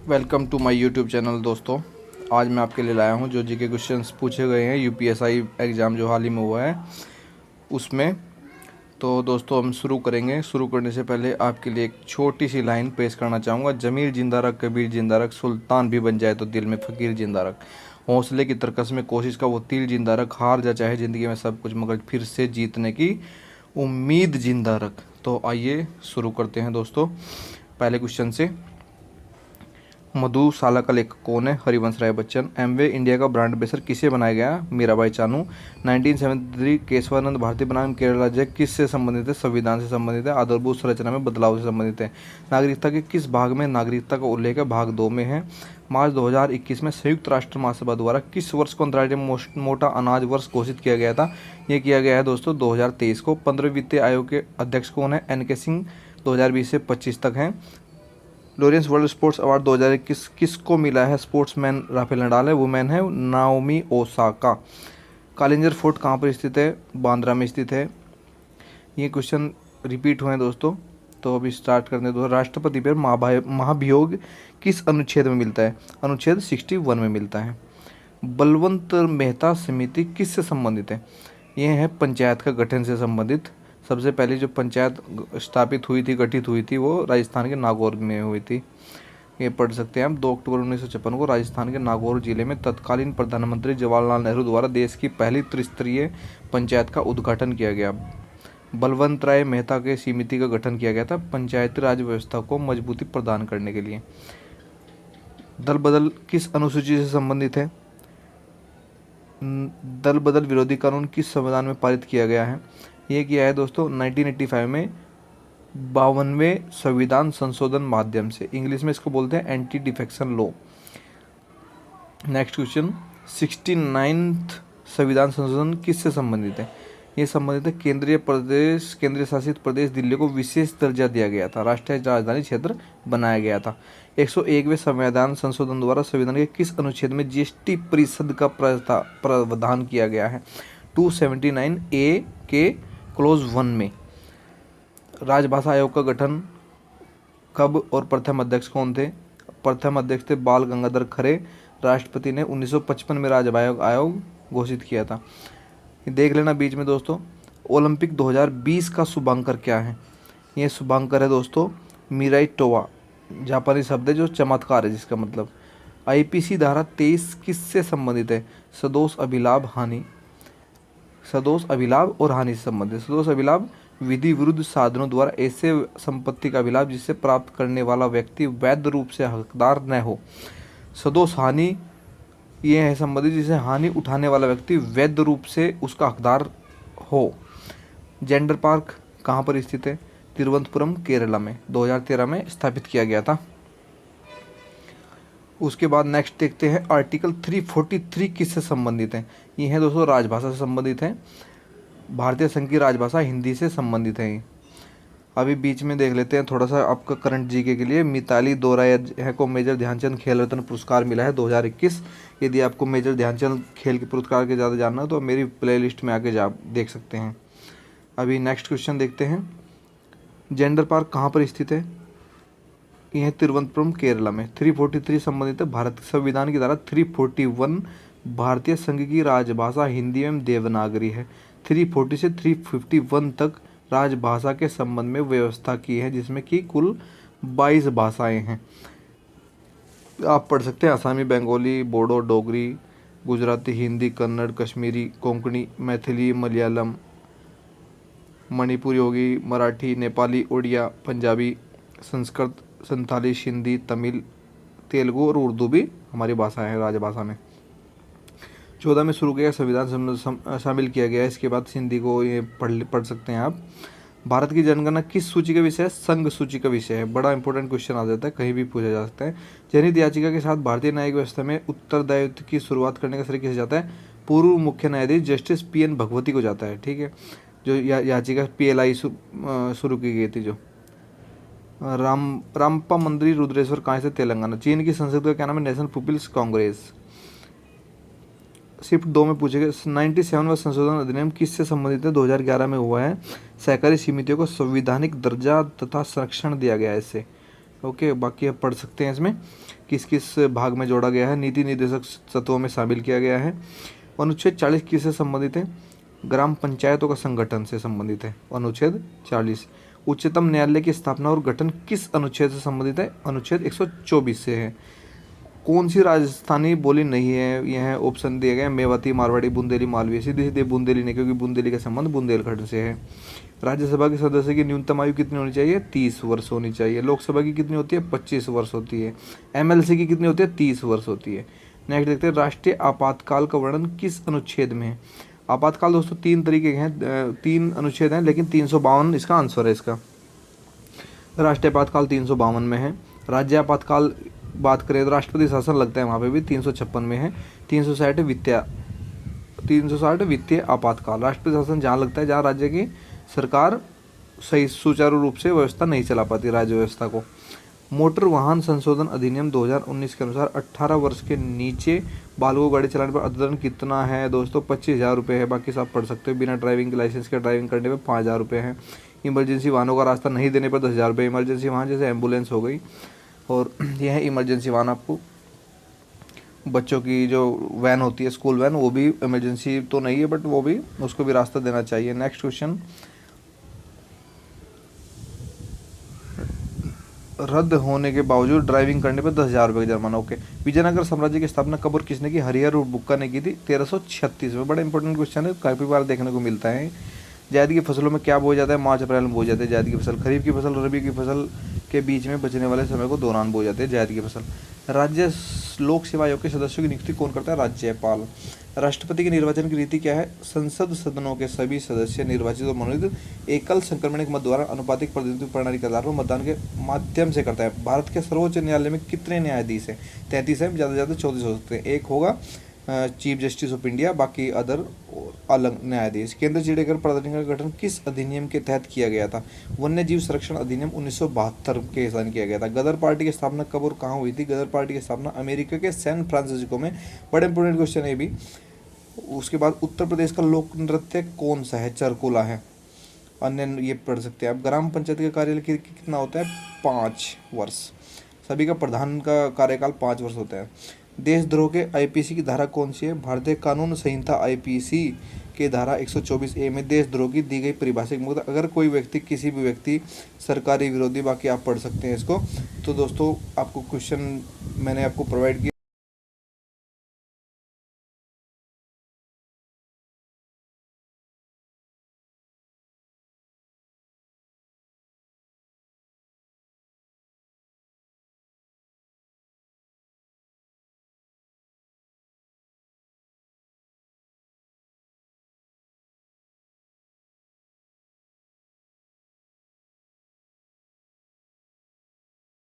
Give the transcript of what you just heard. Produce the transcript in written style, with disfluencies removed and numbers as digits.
Welcome to my YouTube channel दोस्तों। आज मैं आपके लिए लाया हूं जो जीके क्वेश्चंस पूछे गए हैं यूपीएसआई एग्ज़ाम जो हाल ही में हुआ है उसमें। तो दोस्तों हम शुरू करेंगे। शुरू करने से पहले आपके लिए एक छोटी सी लाइन पेश करना चाहूँगा। ज़मीर जिंदा रख, कबीर जिंदा रख, सुल्तान भी बन जाए तो दिल में फ़कीर जिंदा रख। हौसले की तरकस में कोशिश का वो तीर जिंदा रख। हार जा चाहे ज़िंदगी में सब कुछ मगर फिर से जीतने की उम्मीद जिंदा रख। तो आइए शुरू करते हैं दोस्तों पहले क्वेश्चन से। मधुशाला का लेखक कौन है? हरिवंश राय बच्चन। एमवे इंडिया का ब्रांड एम्बेसडर किसे बनाया गया? मीराबाई चानू। 1973 केशवानंद भारतीय बनाम केरल राज्य किससे संबंधित है? संविधान से संबंधित है। आधारभूत संरचना में बदलाव से संबंधित है। नागरिकता के किस भाग में नागरिकता का उल्लेख है? भाग 2 में है। मार्च 2021 में संयुक्त राष्ट्र महासभा द्वारा किस वर्ष को अंतर्राष्ट्रीय मोटा अनाज वर्ष घोषित किया गया था? ये किया गया है दोस्तों 2023 को। 15वें वित्तीय आयोग के अध्यक्ष कौन है? एन के सिंह। 2020 से 25 तक हैं। लॉरेंस वर्ल्ड स्पोर्ट्स अवार्ड 2021 किसको मिला है? स्पोर्ट्समैन राफेल नडाल है। वुमेन है नाओमी ओसाका। कालिंजर फोर्ट कहाँ पर स्थित है? बांद्रा में स्थित है। ये क्वेश्चन रिपीट हुए हैं दोस्तों। तो अभी स्टार्ट करने दो। राष्ट्रपति पर महाभियोग किस अनुच्छेद में मिलता है? अनुच्छेद 61 में मिलता है। बलवंत मेहता समिति किससे संबंधित है? ये है पंचायत का गठन से संबंधित। सबसे पहले जो पंचायत स्थापित हुई थी, गठित हुई थी, वो राजस्थान के नागौर में हुई थी। ये पढ़ सकते हैं हम। 2 अक्टूबर 1956 को राजस्थान के नागौर जिले में तत्कालीन प्रधानमंत्री जवाहरलाल नेहरू द्वारा देश की पहली त्रिस्तरीय पंचायत का उद्घाटन किया गया। बलवंत राय मेहता के समिति का गठन किया गया था पंचायती राज व्यवस्था को मजबूती प्रदान करने के लिए। दल बदल किस अनुसूची से संबंधित है? दल बदल विरोधी कानून किस संविधान में पारित किया गया है? ये किया है दोस्तों 1985 में 52वें संविधान संशोधन माध्यम से। इंग्लिश में इसको बोलते हैं anti defection law. Next question. 69th संविधान संशोधन किससे संबंधित है? ये संबंधित है केंद्रीय शासित प्रदेश दिल्ली को विशेष दर्जा दिया गया था। राष्ट्रीय राजधानी क्षेत्र बनाया गया था। 101वें संविधान संशोधन द्वारा संविधान के किस अनुच्छेद में जीएसटी परिषद का प्रावधान किया गया है? 279A के क्लोज 1 में। राजभाषा आयोग का गठन कब और प्रथम अध्यक्ष कौन थे? प्रथम अध्यक्ष थे बाल गंगाधर खरे। राष्ट्रपति ने 1955 में राजभाषा आयोग घोषित किया था। देख लेना बीच में दोस्तों। ओलंपिक 2020 का शुभांकर क्या है? ये शुभांकर है दोस्तों मिराई टोवा। जापानी शब्द है जो चमत्कार है जिसका मतलब। आईपीसी धारा 23 किससे संबंधित है? सदोष अभिलाभ हानि। सदोष अभिलाभ और हानि से संबंधित। सदोष अभिलाभ विधि विरुद्ध साधनों द्वारा ऐसे संपत्ति का अभिलाभ जिसे प्राप्त करने वाला व्यक्ति वैध रूप से हकदार न हो। सदोष हानि ये है संबंधित जिसे हानि उठाने वाला व्यक्ति वैध रूप से उसका हकदार हो। जेंडर पार्क कहाँ पर स्थित है? तिरुवनंतपुरम केरला में। 2013 में स्थापित किया गया था। उसके बाद नेक्स्ट देखते हैं आर्टिकल 343 किससे संबंधित है? ये है दोस्तों राजभाषा से संबंधित है। भारतीय संघ की राजभाषा हिंदी से संबंधित है। अभी बीच में देख लेते हैं थोड़ा सा आपका करंट जीके के लिए। मिताली दोराया को मेजर ध्यानचंद खेल रत्न पुरस्कार मिला है 2021। यदि आपको मेजर ध्यानचंद खेल के पुरस्कार के ज़्यादा जानना हो तो मेरी प्लेलिस्ट में आके जा देख सकते हैं। अभी नेक्स्ट क्वेश्चन देखते हैं। जेंडर पार्क कहाँ पर स्थित है? यह तिरुवनंतपुरम केरला में। 343 संबंधित है भारत संविधान की धारा 341 भारतीय संघ की राजभाषा हिंदी एवं देवनागरी है। 340 से 351 तक राजभाषा के संबंध में व्यवस्था की है जिसमें कि कुल 22 भाषाएं हैं। आप पढ़ सकते हैं आसामी, बंगाली, बोडो, डोगरी, गुजराती, हिंदी, कन्नड़, कश्मीरी, कोंकणी, मैथिली, मलयालम, मणिपुरी होगी, मराठी, नेपाली, उड़िया, पंजाबी, संस्कृत, संथाली, सिंधी, तमिल, तेलुगु और उर्दू भी हमारी भाषा है राजभाषा में। 14 में शुरू किया संविधान शामिल किया गया। इसके बाद हिंदी को ये पढ़ सकते हैं आप। भारत की जनगणना किस सूची का विषय है? संघ सूची का विषय है। बड़ा इंपॉर्टेंट क्वेश्चन आ जाता है, कहीं भी पूछा जा सकता है। जनहित याचिका के साथ भारतीय न्यायिक व्यवस्था में उत्तरदायित्व की शुरुआत करने का श्रेय किसे जाता है? पूर्व मुख्य न्यायाधीश जस्टिस PN भगवती को जाता है। ठीक है, जो याचिका PLI शुरू की गई थी। जो रामप्पा मंदिर रुद्रेश्वर कहाँ से? तेलंगाना। चीन की संसद का क्या नाम है? National peoples Congress. शिफ्ट 2 में पूछे गए 97वां संशोधन अधिनियम किससे संबंधित है? 2011 में हुआ है। सहकारी समितियों को संवैधानिक दर्जा तथा संरक्षण दिया गया है इससे। ओके, बाकी आप पढ़ सकते हैं इसमें किस किस भाग में जोड़ा गया है। नीति निर्देशक तत्वों में शामिल किया गया है। अनुच्छेद 40 किससे संबंधित है? ग्राम पंचायतों का संगठन से संबंधित है, अनुच्छेद 40। उच्चतम न्यायालय की स्थापना और गठन किस अनुच्छेद से संबंधित है? अनुच्छेद 124 से है। कौन सी राजस्थानी बोली नहीं है? यह ऑप्शन दिए गए, मेवाती, मारवाड़ी, बुंदेली, मालवी। सीधे सीधे बुंदेली नहीं, क्योंकि बुंदेली का संबंध बुंदेलखंड से है। राज्यसभा के सदस्य की न्यूनतम आयु कितनी होनी चाहिए? 30 वर्ष होनी चाहिए। लोकसभा की कितनी होती है? 25 वर्ष होती है। एमएलसी की कितनी होती है? 30 वर्ष होती है। नेक्स्ट देखते हैं, राष्ट्रीय आपातकाल का वर्णन किस अनुच्छेद में है? आपातकाल दोस्तों 3 तरीके के हैं, 3 अनुच्छेद हैं, लेकिन 352 इसका आंसर है। इसका राष्ट्रीय आपातकाल 352 में है। राज्य आपातकाल बात करें तो राष्ट्रपति शासन लगता है, वहाँ पे भी 356 में है। 360 वित्तीय आपातकाल, राष्ट्रपति शासन जहाँ लगता है जहाँ राज्य की सरकार सही सुचारू रूप से व्यवस्था नहीं चला पाती, राज्य व्यवस्था को। मोटर वाहन संशोधन अधिनियम 2019 के अनुसार 18 वर्ष के नीचे बालकों को गाड़ी चलाने पर अर्थदंड कितना है दोस्तों? 25,000 रुपये है। बाकी सब पढ़ सकते हो। बिना ड्राइविंग लाइसेंस के ड्राइविंग करने पर 5,000 रुपये है। इमरजेंसी वाहनों का रास्ता नहीं देने पर 10,000 रुपये। इमरजेंसी वाहन जैसे एम्बुलेंस हो गई, और यह है इमरजेंसी वाहन। आपको बच्चों की जो वैन होती है, स्कूल वैन, वो भी इमरजेंसी तो नहीं है, बट वो भी, उसको भी रास्ता देना चाहिए। नेक्स्ट क्वेश्चन, रद्द होने के बावजूद ड्राइविंग करने पर 10,000 रुपये का जुर्माना। ओके, विजयनगर साम्राज्य की स्थापना कब और किसने की? हरिहर और बुक्का ने की थी 1336 में। बड़ा इंपॉर्टेंट क्वेश्चन है, काफ़ी बार देखने को मिलता है। जायद की फसलों में क्या बोया जाता है? मार्च अप्रैल में बोई जाती है जायद की फसल। खरीफ की फसल रबी की फसल के बीच में बचने वाले समय को दौरान बोई जाती है जायद की फसल। राज्य लोक सेवा आयोग के सदस्यों की नियुक्ति कौन करता है? राज्यपाल। राष्ट्रपति के निर्वाचन की रीति क्या है? संसद सदनों के सभी सदस्य निर्वाचित और मनोनीत एकल संक्रमणिक मत द्वारा अनुपातिक प्रतिनिधित्व प्रणाली के आधार पर मतदान के माध्यम से करता है। भारत के सर्वोच्च न्यायालय में कितने न्यायाधीश हैं? 33 है, ज़्यादा से ज़्यादा 34 हो सकते हैं। एक होगा चीफ जस्टिस ऑफ इंडिया, बाकी अदर अलग न्यायाधीश। केंद्र चिड़ियाघर प्राधिकरण का गठन किस अधिनियम के तहत किया गया था? वन्य जीव संरक्षण अधिनियम 1972 के साथ किया गया था। गदर पार्टी की स्थापना कब और कहाँ हुई थी? गदर पार्टी की स्थापना अमेरिका के सैन फ्रांसिस्को में। बड़े इंपोर्टेंट क्वेश्चन है भी। उसके बाद उत्तर प्रदेश का लोक नृत्य कौन सा है? चरकुला है। अन्य ये पढ़ सकते हैं आप। ग्राम पंचायत का कार्यकाल कितना होता है? 5 वर्ष। सभी का प्रधान का कार्यकाल 5 वर्ष होता है। देशद्रोह के आईपीसी की धारा कौन सी है? भारतीय कानून संहिता आईपीसी के धारा 124A में देशद्रोह की दी गई परिभाषिक मुक्त, अगर कोई व्यक्ति, किसी भी व्यक्ति सरकारी विरोधी, बाकी आप पढ़ सकते हैं इसको। तो दोस्तों आपको क्वेश्चन मैंने आपको प्रोवाइड किया।